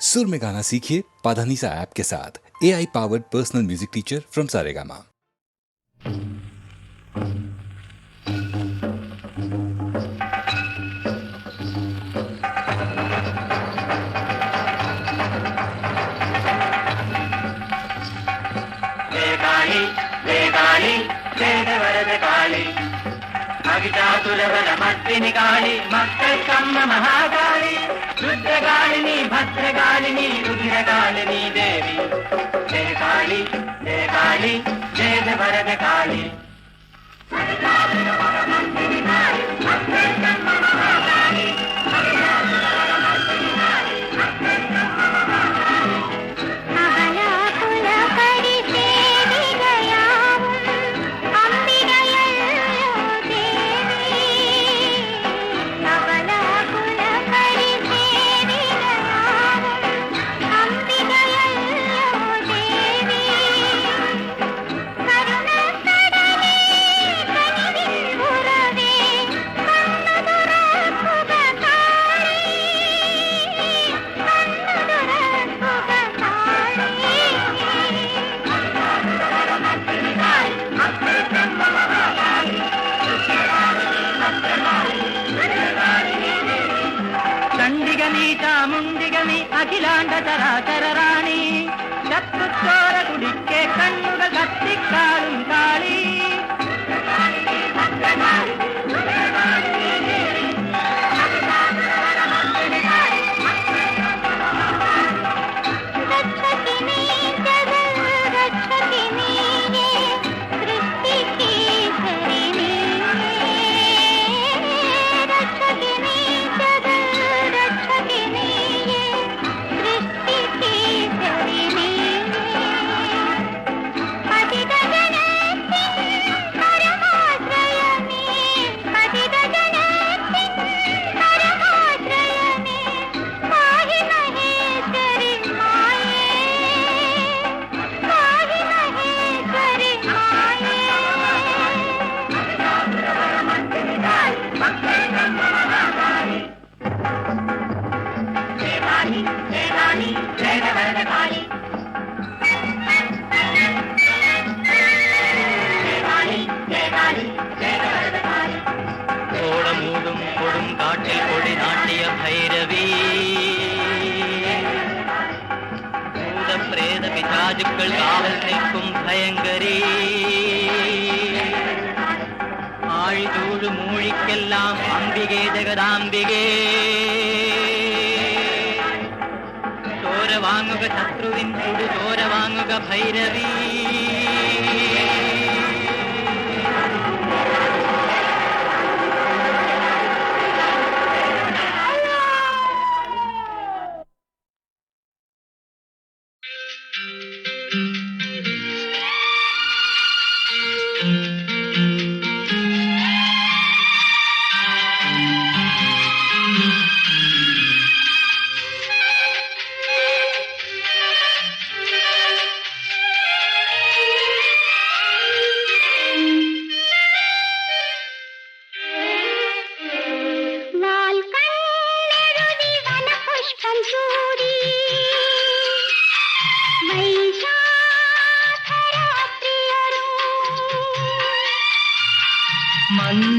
सुर में गाना सीखिए पाधानीसा ऐप के साथ। AI powered personal music teacher from Saregama. అగితాతురవరమర్దిని కాళి మక్కమ్మ మహాకాళి రుద్రకాళిని భద్రకాళిని రుధిరకాళిని దేవి జయ కాళి జయ కాళి జయ వరద కాళి చాముండిగని అఖిలాండ చరాచర రాణి శత్రుచోర గుడికే కన్నుగ కత్తిక్కాളുం కాళీ ഓടമൂടും കൊടും കാട്ടിൽ കൊടി നാട്ടിയ ഭൈരവി ഭൂതപ്രേത പിശാചുക്കൾ കാവൽ നിൽക്കും ഭയങ്കരി ആഴിതൂഴു മൂഴിക്കെല്ലാം അംബികേ ജഗദാംബികേ ചോര വാങ്ങുക ശത്രുവിൻ ചുടു ചോര വാങ്ങുക ഭൈരവി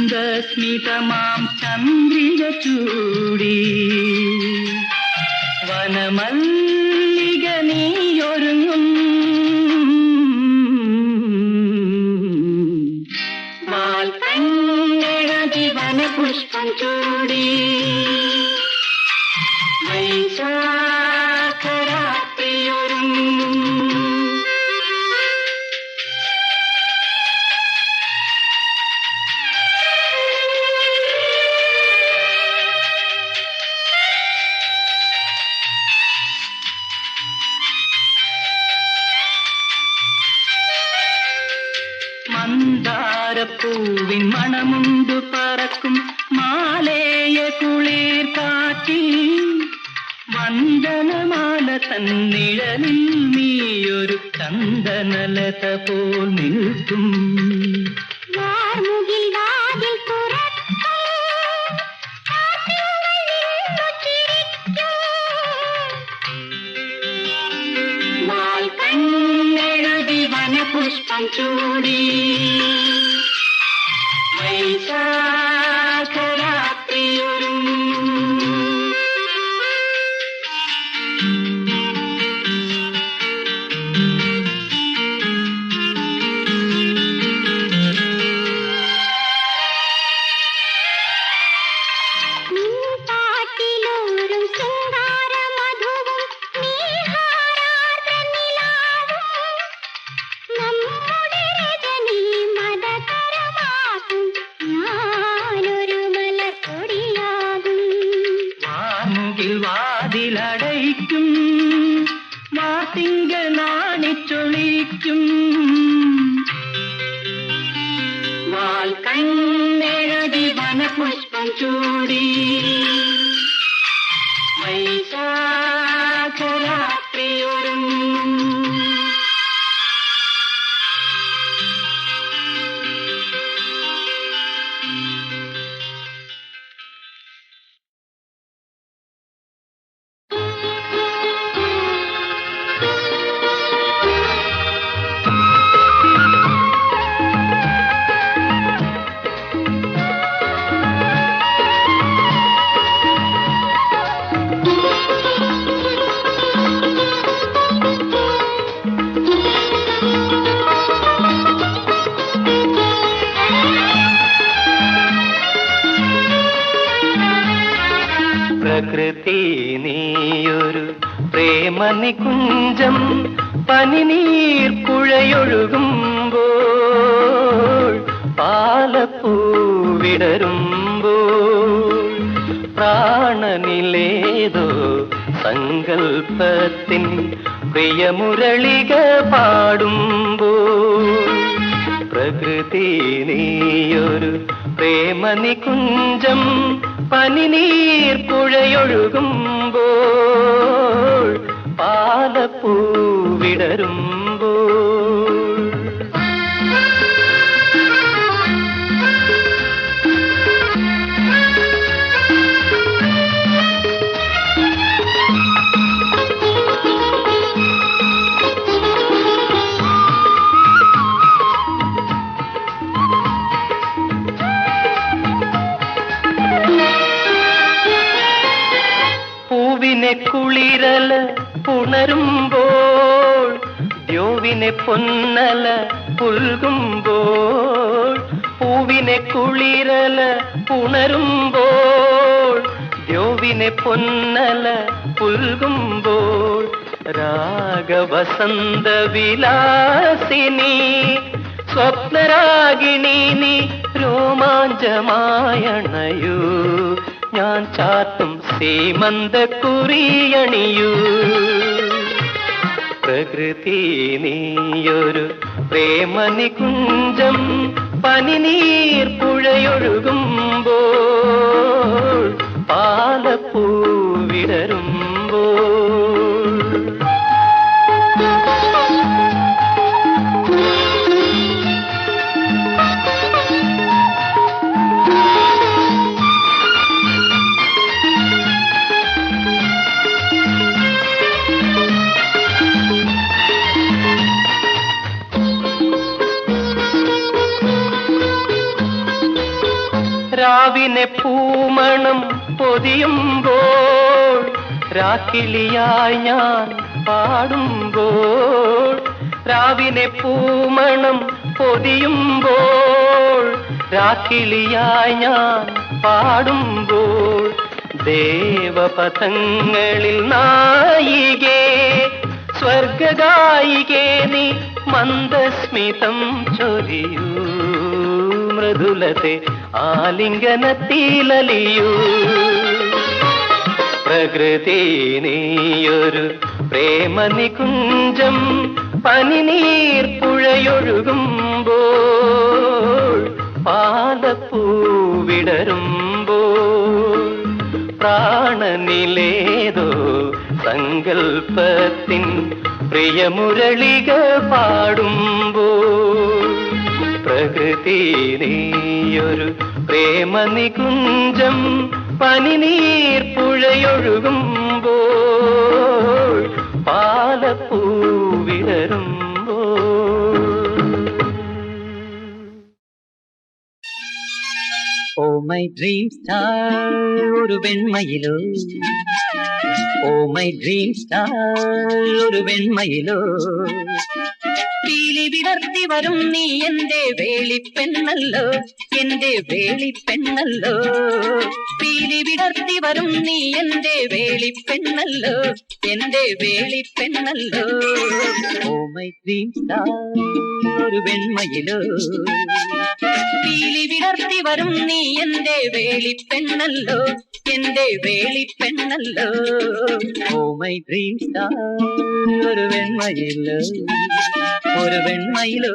മന്ദസ്മിതമാം ചന്ദ്രിക ചൂടി വനമല്ലിക നീയൊരുങ്ങും വാൽക്കണ്ണഴകി വനപുഷ്പം ചൂടി വൈശാഖരാത്രിയൊരുങ്ങും മന്ദാരപ്പൂവിൻ മണമുണ്ടു പറക്കും മാലേയ കുളിർ കാറ്റിൽ വന്ദനമാല തന്നിഴലിൽ നീയൊരു ചന്ദനലത പോൽ നിൽക്കും വനപുഷ്പം ചൂടി വൈശാഖരാത്രിയൊരുങ്ങും വാതിലടയ്ക്കും വാത്തിങ്ക നാണിച്ചൊളിക്കും വാൽ കണ്ണെഴുതി വനപുഷ്പം ചൂടി വൈശാഖരാത്രിയൊരുങ്ങും പ്രകൃതി നീയൊരു പ്രേമനികുഞ്ചം പനിനീർ പുഴയൊഴുകുമ്പോൾ പാലപ്പൂവിടരുമ്പോൾ പ്രാണനിലേതോ സങ്കൽപ്പത്തിൻ പ്രിയമുരളിക പാടുമ്പോൾ പ്രകൃതി നീയൊരു പ്രേമനികുഞ്ചം പനിനീർ പുഴയൊഴുകുമ്പോൾ പാലപ്പൂവിടരുമ്പോൾ പൂവിനെ കുളിരല പുണരുമ്പോൾ ദ്യോവിനെ പൊന്നല പുൽകുമ്പോൾ പൂവിനെ കുളിരല പുണരുമ്പോൾ ദ്യോവിനെ പൊന്നല പുൽകുമ്പോൾ രാഗവസന്ത വിലാസിനി സ്വപ്നരാഗിണി നീ രോമാഞ്ചമായണയൂ ഞാൻ ചാത്തും സീമന്ത കുറിയണിയൂ പ്രകൃതി നീയൊരു പ്രേമനികുഞ്ചം പനിനീർ പുഴയൊഴുകുമ്പോൾ പാലപ്പൂവിടരുമ്പോൾ രാവിനെ പൂമണം പൊതിയുമ്പോൾ രാക്കിളിയായി ഞാൻ പാടുമ്പോൾ രാവിനെ പൂമണം പൊതിയുമ്പോൾ രാക്കിളിയായി ഞാൻ പാടുമ്പോൾ ദേവപഥങ്ങളിൽ നായികേ സ്വർഗഗായികേ നീ മന്ദസ്മിതം ചൊരിയൂ മൃദുലത്തെ ആലിംഗനത്തിലലിയൂ പ്രകൃതി നീയൊരു പ്രേമനികുഞ്ചം പനിനീർ പുഴയൊഴുകുമ്പോൾ പാലപ്പൂവിടരുമ്പോൾ പ്രാണനിലേതോ സങ്കൽപ്പത്തിൻ പ്രിയമുരളിക പാടുമ്പോൾ പ്രകൃതി നീയൊരു പ്രേമനികുഞ്ചം പനിനീർ പുഴയൊഴുകുമ്പോൾ പാലപ്പൂവിടരുമ്പോൾ മൈ ഡ്രീം സ്റ്റാർ ഒരു വെണ്മയിലോ, ഓ മൈ ഡ്രീം സ്റ്റാർ ഒരു വെണ്മയിലോ, പീലി വിടർത്തി വരും നീ എന്റെ വേളിപ്പെണ്ണല്ലോ, എന്റെ വേളിപ്പെണ്ണല്ലോ, പീലി വിടർത്തി വരും നീ എന്റെ വേളിപ്പെണ്ണല്ലോ, എന്റെ വേളിപ്പെണ്ണല്ലോ, ഓ മൈ ഡ്രീം സ്റ്റാർ ഒരു വെണ്മയിലോ, പീലി വിടർത്തി വരും നീ എന്റെ വേളിപ്പെണ്ണല്ലോ, എന്റെ വേളിപ്പെണ്ണല്ലോ, ഓ മൈ ഡ്രീം സ്റ്റാർ ഒരു വെണ്മയിലോ, ഒരു വെണ്മയിലോ.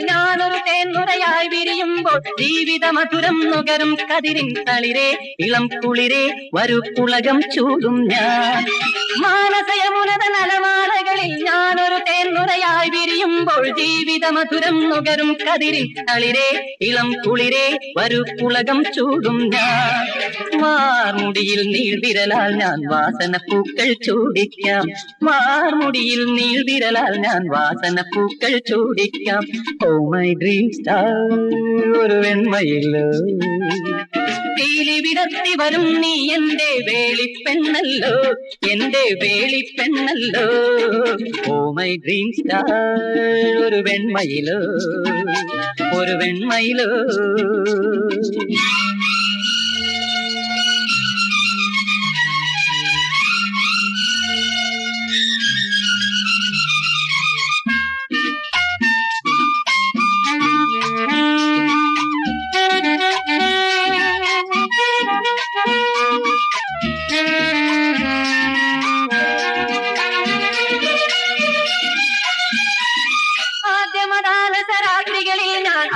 ഞാനൊരു തേന്നുറയായി വിരിയുമ്പോൾ ജീവിത മധുരം നുകരും കതിരിൻ തളിരേ, ഇളം കുളിരേ, വരു പുളകം ചൂടും ഞാൻ. മാനസയമുനത നലമാലകളിൽ ഞാനൊരു തേന്നുറയായി വിരിയുമ്പോൾ ജീവിത മധുരം നുകരും കതിരിൻ തളിരേ, ഇളം കുളിരേ, വരു പുളകം ചൂടും ഞാൻ. മാർമുടിയിൽ നീൾവിരലാൽ ഞാൻ വാസന പൂക്കൾ ചൂടിക്കാം, മാർമുടിയിൽ നീൾവിരലാൽ ഞാൻ വാസന പൂക്കൾ ചൂടിക്കാം, ഓ മൈ ഡ്രീം സ്റ്റാർ ഒരു വെണ്മയിലോ, പീലി വിടർത്തി വരും നീ എന്റെ വേളിപ്പെണ്ണല്ലോ, എന്റെ വേളിപ്പെണ്ണല്ലോ, ഓ മൈ ഡ്രീം സ്റ്റാർ ഒരു വെണ്മയിലോ, ഒരു വെണ്മയിലോ.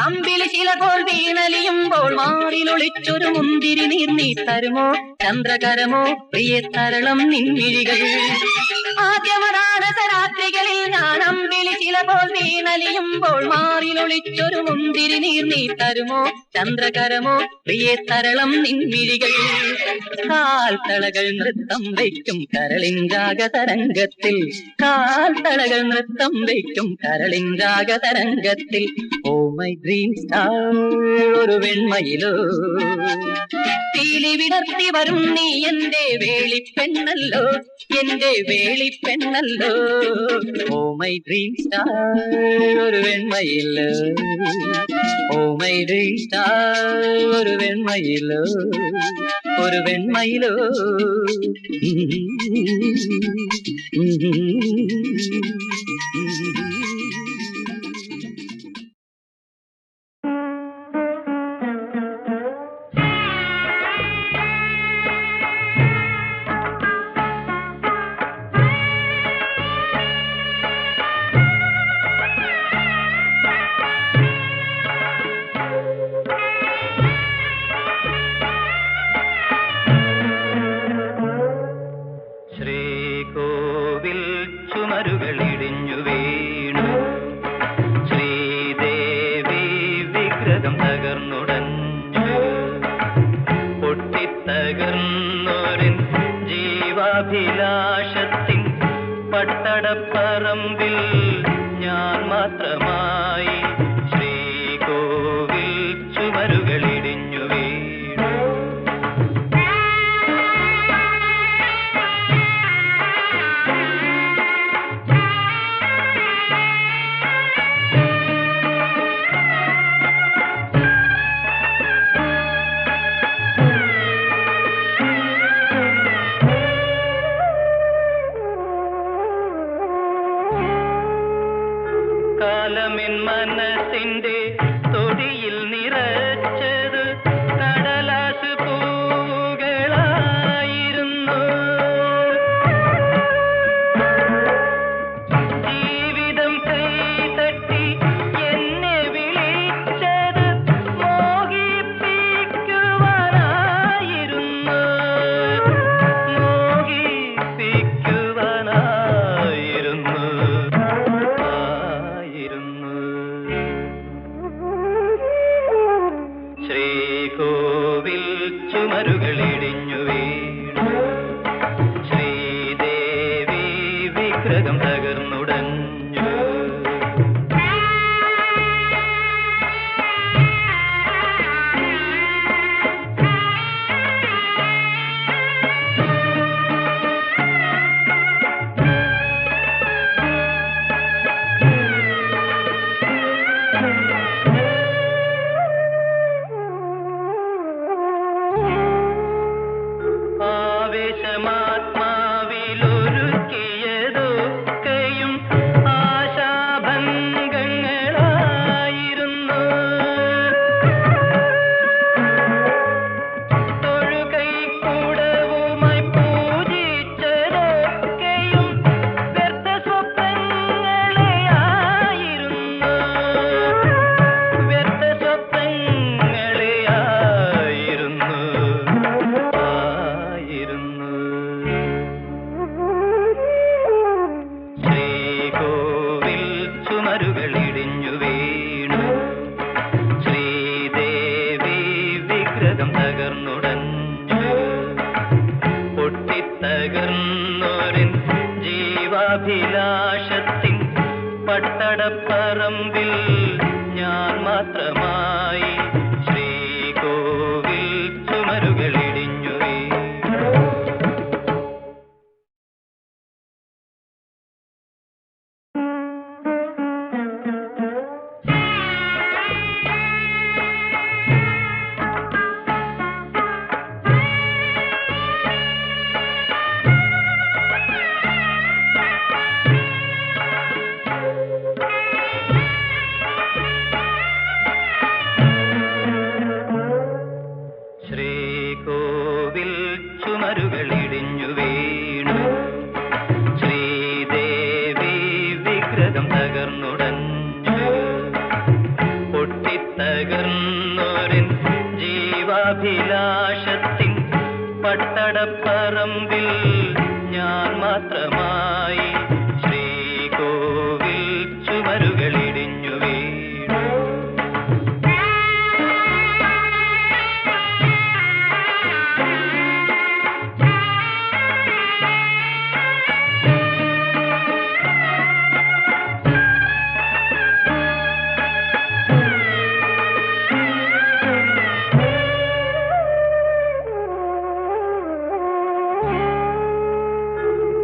അമ്പിളി ചിലപ്പോൾ വീണലിയുമ്പോൾ മാറിലൊളിച്ചൊരു മുന്തിരി നീർ നീ തരുമോ, ചന്ദ്രകരമോ പ്രിയ തരളം നിൻമിഴികൾ. ആദ്യമരാത്രികളിൽ ഞാൻ അമ്പിളി ചിലപ്പോൾ വീണലിയുമ്പോൾ മാറിലൊളിച്ചൊരു മുന്തിരി നീർ നീ തരുമോ, ചന്ദ്രകരമോ പ്രിയ തരളം നിൻമിഴികൾ. കാൽത്തളകൾ നൃത്തം വയ്ക്കും കരളിൻ രാഗതരംഗത്തിൽ, കാൽത്തളകൾ നൃത്തം വയ്ക്കും കരളിൻ രാഗതരംഗത്തിൽ, ഓ മൈ ഡ്രീം സ്റ്റാർ ഒരു വെണ്മയിലോ, പീലി വിടർത്തി വരും നീ എന്റെ വേളിപ്പെണ്ണല്ലോ, എന്റെ വേളിപ്പെണ്ണല്ലോ, ഓ മൈ ഡ്രീം സ്റ്റാർ ഒരു വെണ്മയിലോ, ഓ മൈ ഡ്രീം സ്റ്റാർ ഒരു വെണ്മയിലോ, ഒരു വെണ്മയിലോ. ചുമരുകളിടിഞ്ഞു വീണു, ശ്രീദേവി വിഗ്രഹം തകർന്നുടഞ്ഞു, പൊട്ടിത്തകർന്നൊരൻ ജീവാഭിലാഷത്തിൻ പട്ടടപ്പറമ്പിൽ ഞാൻ മാത്രമായി, ശ്രീകോവിൽ ചുമരുകളിടിഞ്ഞു വീണു. വിഗ്രഹം തകർന്നുടഞ്ഞു. ആവേശമാത്മാവിലൊരുക്കിയതൊക്കെയും ആശാഭംഗങ്ങളായിരുന്നു. തൊഴുകൈക്കൂടവുമായി പൂജിച്ചതൊക്കെയും വ്യർത്ഥ സ്വപ്നങ്ങളെയായിരുന്നു. വ്യർത്ഥ സ്വപ്നങ്ങളെയായിരുന്നു. ശ്രീകോവിൽ ചുമരുകളിടിഞ്ഞു വീണു. ശ്രീദേവി വിഗ്രഹം തകർന്നുടഞ്ഞു. പൊട്ടിത്തകർന്നൊരിൻ ജീവാഭിലാഷത്തിൻ പട്ടടപ്പറമ്പിൽ ഞാൻ മാത്രമായി. ശ്രീകോവിൽ ചുമരുകളിടിഞ്ഞു വീണു. ശ്രീകോവിൽ ചുമരുകളിടിഞ്ഞു വീണു. ശ്രീദേവി വിഗ്രഹം തകർന്നുടഞ്ഞു. പൊട്ടിത്തകർന്നൊരിൻ ജീവാഭിലാഷത്തിൻ പട്ടടപ്പറമ്പിൽ ഞാൻ മാത്രമായി. ശ്രീകോവിൽ ചുമരുകളിടിഞ്ഞു വീണു.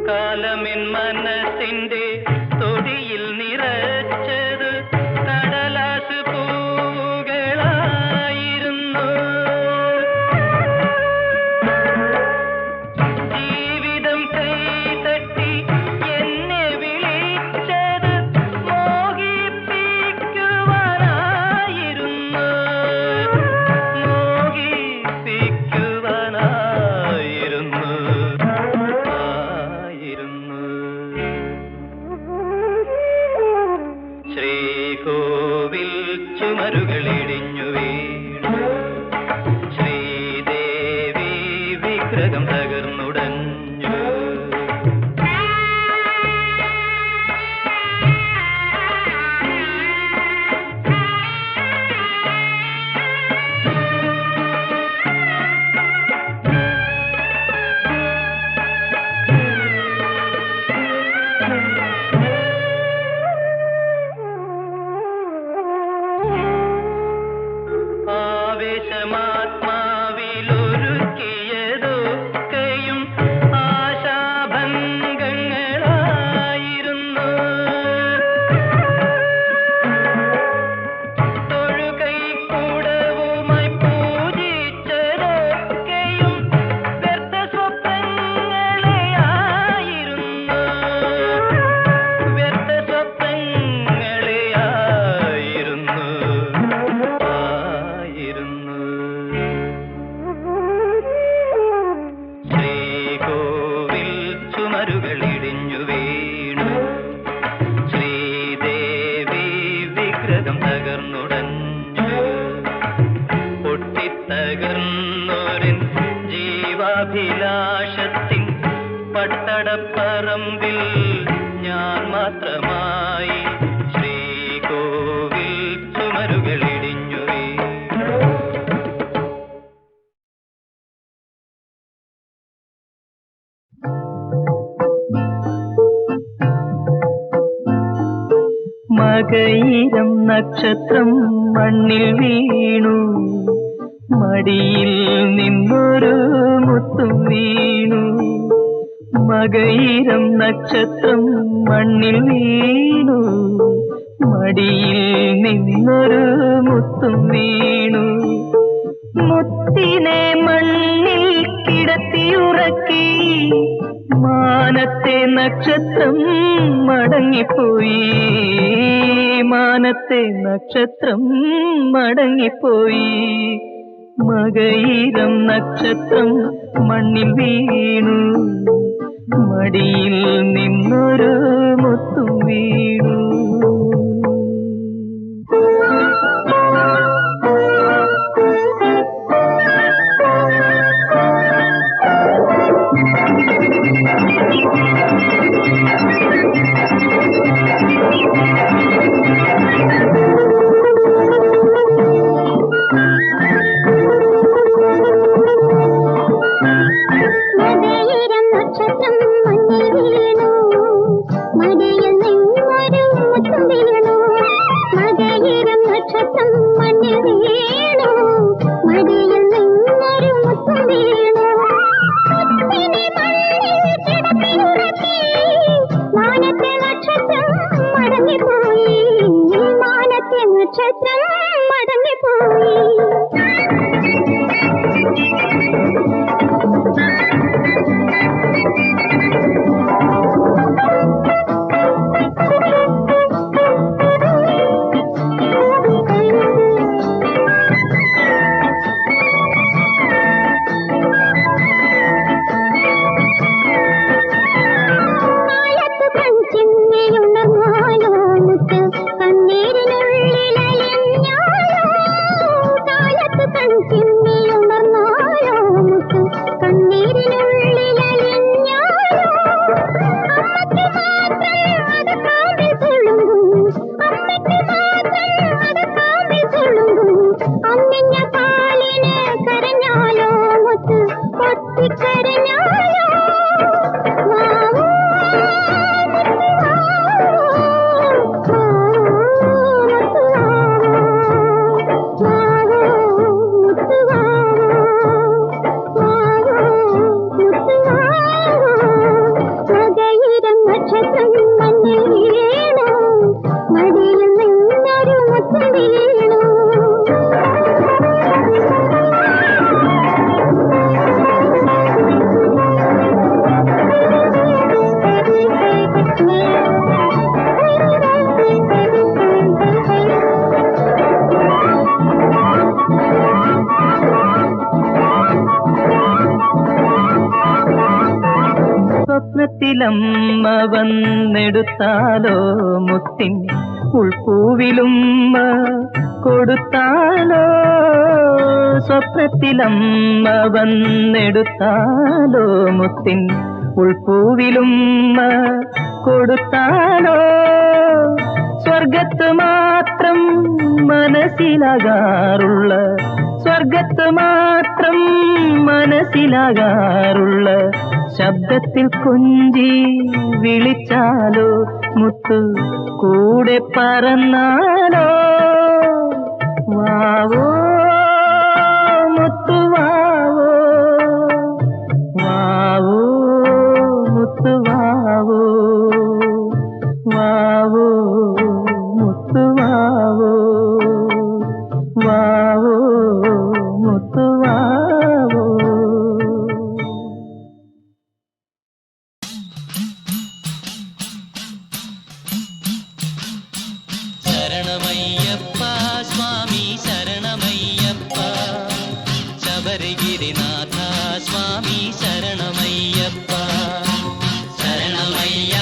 കാലമിൻ മനസ്സിന്റെ തൊടിയിൽ നിറച്ചത് കടലാസ് പൂവുകളായിരുന്നു. ജീവിതം കൈതട്ടി എന്നെ വിളിച്ചത് മോഹിപ്പിക്കുവാനായിരുന്നു. മോഹിപ്പിക്കുവാനായിരുന്നു. ശ്രീകോവിൽ ചുമരുകളിടിഞ്ഞു വീണു. ശ്രീദേവി വിഗ്രഹം തകർന്നുടഞ്ഞു. ആവേശമാത്മാവിലൊരുക്കിയതൊക്കെയും ആശാഭംഗങ്ങളായിരുന്നു. തൊഴുകൈക്കൂടവുമായി പൂജിച്ചതൊക്കെയും വ്യർത്ഥ സ്വപ്നങ്ങളെയായിരുന്നു. വ്യർത്ഥ സ്വപ്നങ്ങളെയായിരുന്നു. ശ്രീകോവിൽ ചുമരുകളിടിഞ്ഞു വീണു. ശ്രീദേവി വിഗ്രഹം തകർന്നുടഞ്ഞു. പൊട്ടിത്തകർന്നൊരിൻ ജീവാഭിലാഷത്തിൻ പട്ടടപ്പറമ്പിൽ ഞാൻ മാത്രമായി. ശ്രീകോവിൽ ചുമരുകളിടിഞ്ഞു വീണു. മകയിരം നക്ഷത്രം മണ്ണിൽ വീണു, മടിയിൽ നിന്നൊരു മുത്തും വീണു. മകയിരം നക്ഷത്രം മണ്ണിൽ വീണു, മടിയിൽ നിന്നൊരു മുത്തും വീണു. മുത്തിനെ മണ്ണിൽ കിടത്തിയുറക്കി മാനത്തെ നക്ഷത്രം മടങ്ങിപ്പോയി, മാനത്തെ നക്ഷത്രം മടങ്ങിപ്പോയി. മകയിരം നക്ഷത്രം മണ്ണിൽ വീണു, മടിയിൽ നിന്നൊരു മുത്തും വീണു. സ്വപ്നത്തിലമ്മ വന്നെടുത്താലോ മുത്തിൻ ഉൾപ്പൂവിലുമ്മ കൊടുത്താലോ, സ്വപ്നത്തിലമ്മ വന്നെടുത്താലോ മുത്തിൻ ഉൾപ്പൂവിലുമ്മ കൊടുത്താലോ. സ്വർഗത്ത് മാത്രം മനസ്സിലാകാറുള്ള, സ്വർഗത്ത് മാത്രം മനസ്സിലാകാറുള്ള ശബ്ദത്തിൽ കൊഞ്ചി വിളിച്ചാലോ മുത്ത് കൂടെ പറന്നാലോ. വാവോ മുത്തു വാവോ, വാവോ മുത്തു വാവോ, വാവോ മുത്തു വാവോ, വാവോ മുത്തു വാവോ. ശരണമയ്യപ്പ സ്വാമി ശരണമയ്യപ്പ, ശബരിഗിരിനാഥ സ്വാമി ശരണമയ്യപ്പ, ശരണമയ്യ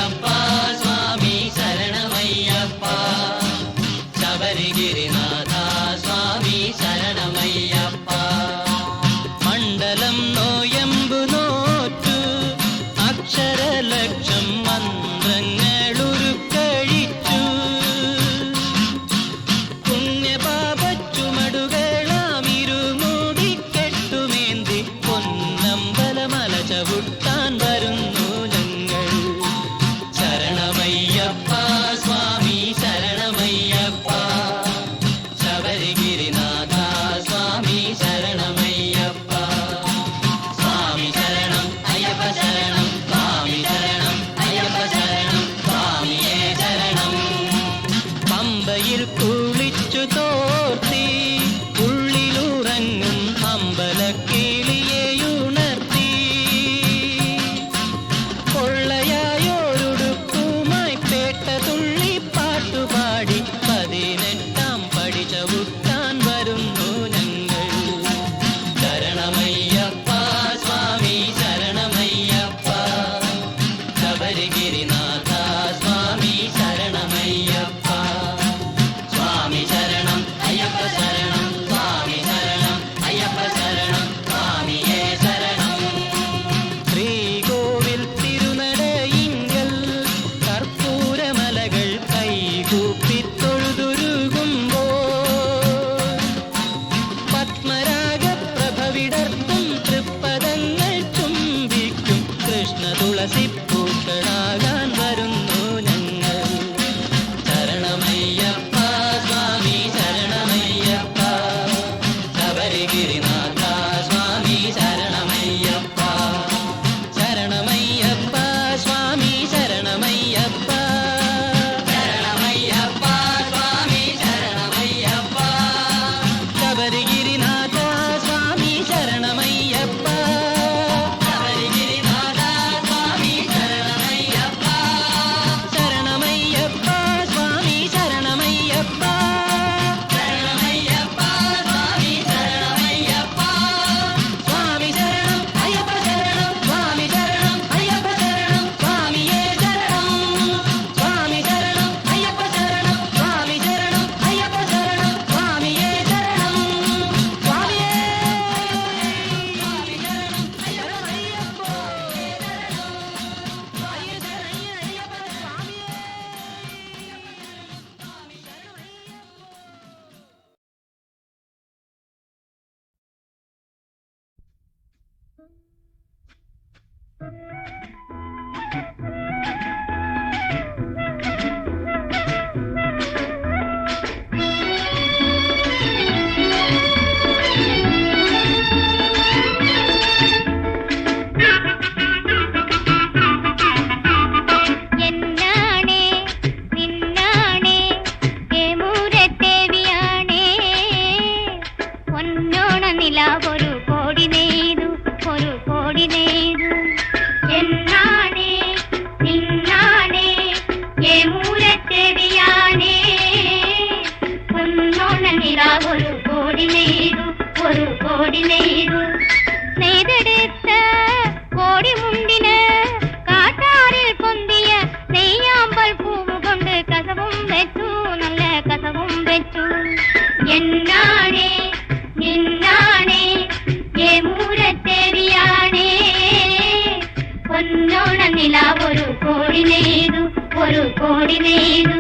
കോടി നെയ്തു ഒരു കോടി നെയ്തു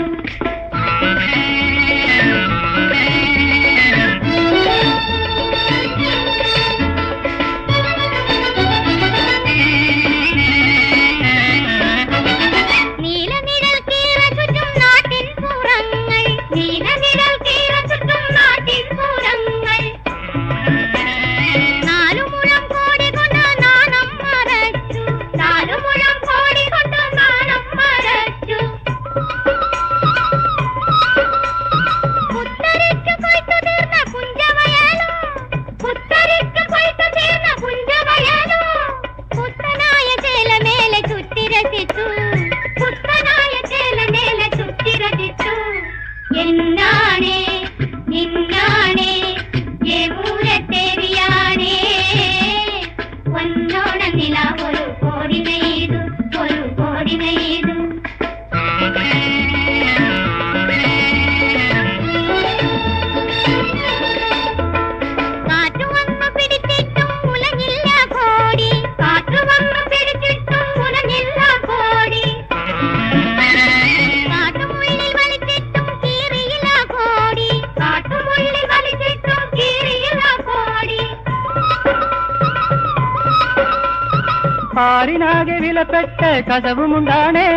പാരിനാകെ വിലപ്പെട്ട കഥവുമുണ്ടാണേ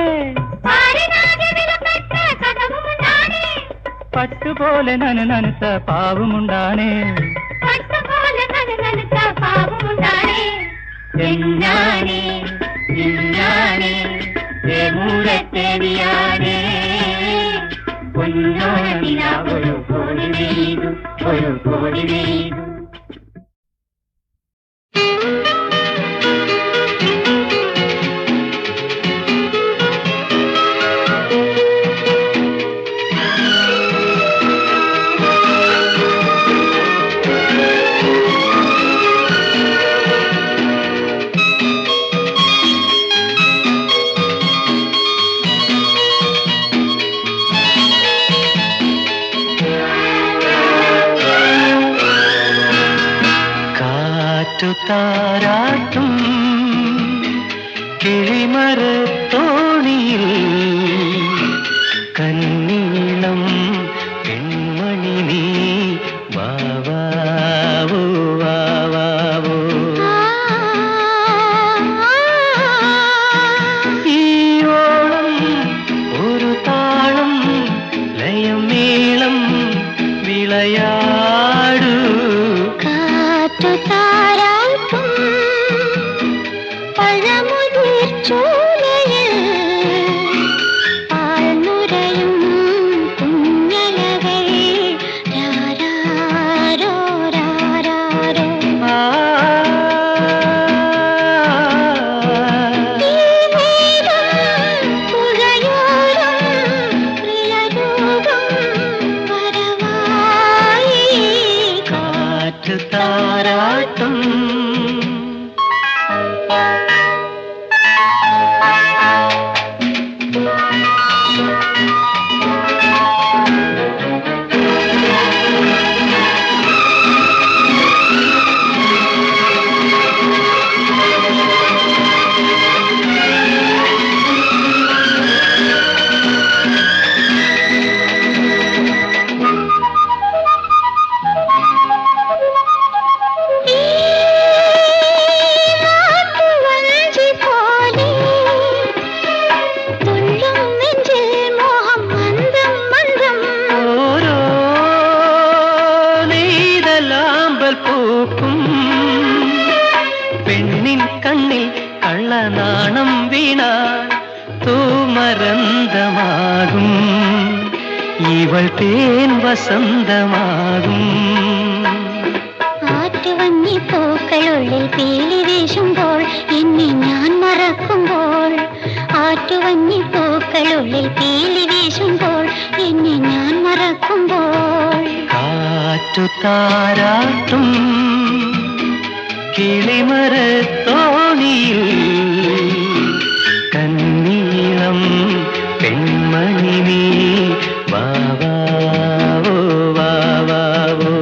പട്ടുപോലെ നനുനനുത്ത പാവുമുണ്ടാണേ എന്നാണേ നിന്നാണേ മൂരത്തേവിയാണേ പൊന്നോണമില ഒരു കോടി നെയ്തു ഒരു കോടി നെയ്തു താരാട്ടും കിളിമരത്തോണിയിൽ കന്നീളം പെൺമണി നീ വാവാവോ വാവാവോ ഈ ഓളം ഒരു താളം ലയമേളം വിളയാടു കാറ്റു താരാട്ടും പെണ്ണിൻ കണ്ണിൽ കള്ളനാണം വീണാൽ തൂമരന്തമാകും ഇവൾ തേൻ വസന്തമാകും ആറ്റുവന്നി പൂക്കളുള്ളിൽ പീലി വീശുമ്പോൾ എന്നെ ഞാൻ മറക്കുമ്പോൾ ആറ്റുവന്നി പൂക്കളുള്ളിൽ പീലി വീശുമ്പോൾ എന്നെ ഞാൻ മറക്കുമ്പോൾ കാറ്റു താരാട്ടും കിളിമരത്തോണിയിൽ കന്നീളം പെൺമണി നീ വാവാവോ വാവാവോ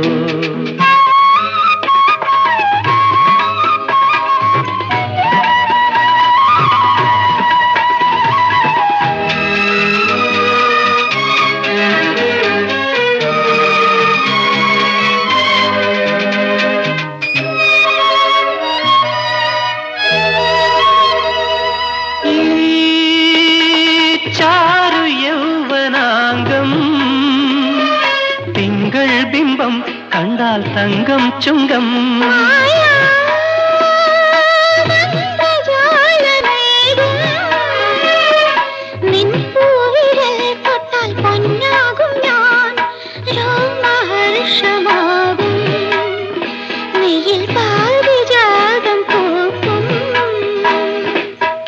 തൊട്ടാൽ തങ്കം ചുങ്കം.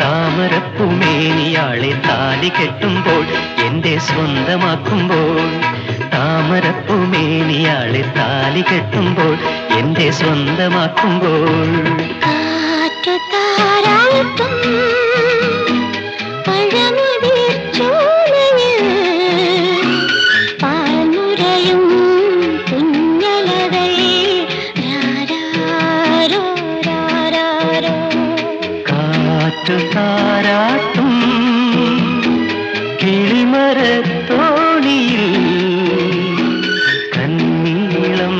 താമരപ്പൂമേനിയാളെ താലി കെട്ടുമ്പോൾ എന്റെ സ്വന്തമാക്കുമ്പോൾ, താമരപ്പൂമേനിയാളെ താലി കെട്ടുമ്പോൾ എന്റെ സ്വന്തമാക്കുമ്പോൾ. താരാട്ടും കിളിമരത്തോണിയിൽ കന്നീളം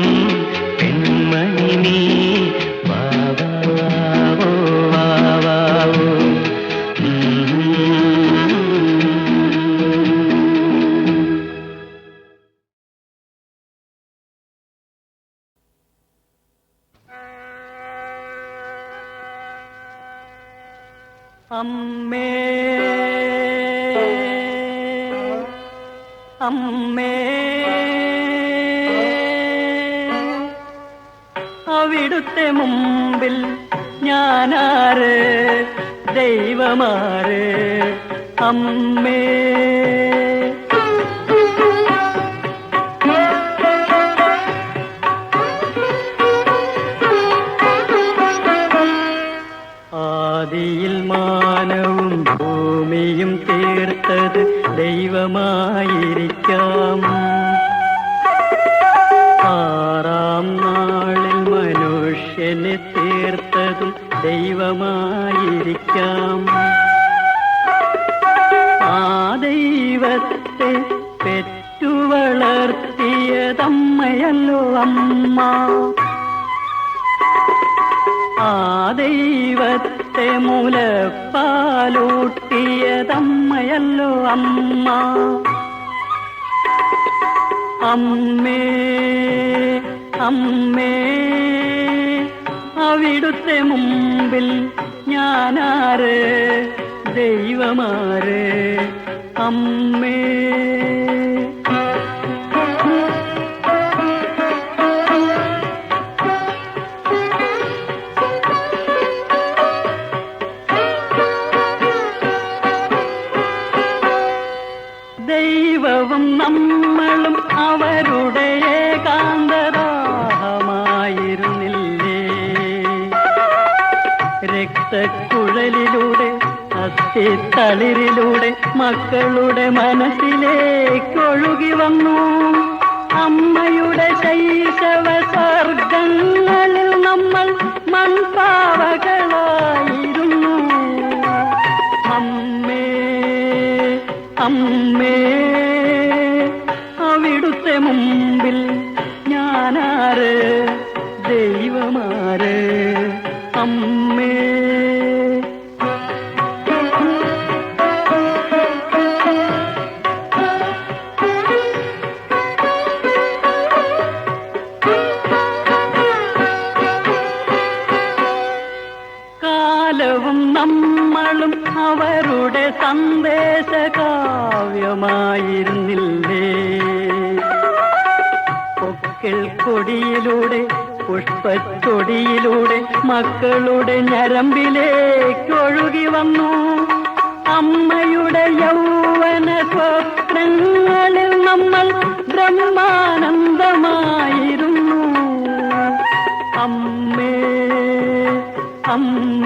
പെൺമണി നീ വാവാവോ വാവാവോ. അമ്മേ അമ്മേ അവിടുത്തെ മുമ്പിൽ ഞാനാര്, ദൈവമാര് അമ്മേ. ആദിയിൽ മാനവും ഭൂമിയും തീർത്തത് ദൈവമായിരിക്കാം. ആറാം നാളിൽ മനുഷ്യനെ തീർത്തതും ദൈവമായിരിക്കാം. ആ ദൈവത്തെ പെറ്റു വളർത്തിയതമ്മയല്ലോ അമ്മ. ആ ദൈവത്തെ മുലപ്പാലൂട്ടിയതമ്മയല്ലോ അമ്മ. അമ്മേ അമ്മേ അവിടുത്തെ മുമ്പിൽ ഞാനാര്, ദൈവമാര് അമ്മേ. ദൈവവും നമ്മളും അവരുടെ ഏകാന്തദാഹമായിരുന്നില്ലേ? രക്തക്കുഴലിലൂടെ അസ്ഥിത്തളിരിലൂടെ മക്കളുടെ മനസ്സിലേക്കൊഴുകി വന്നു. അമ്മയുടെ ശൈശവ സ്വർഗങ്ങളിൽ നമ്മൾ മൺപാവകളായിരുന്നു. അമ്മേ അമ്മേ അവിടുത്തെ മുമ്പിൽ ഞാനാര്, ദൈവമാര് അമ്മേ. കാലവും നമ്മളും അവരുടെ സന്ദേശകാവ്യമായിരുന്നില്ലേ? പൊക്കിൾ കൊടിയിലൂടെ പുഷ്പക്കൊടിയിലൂടെ മക്കളുടെ ഞരമ്പിലേക്കൊഴുകി വന്നു. അമ്മയുടെ യൗവന സ്വപ്നങ്ങളിൽ നമ്മൾ ബ്രഹ്മാനന്ദമായിരുന്നു. അമ്മേ അമ്മ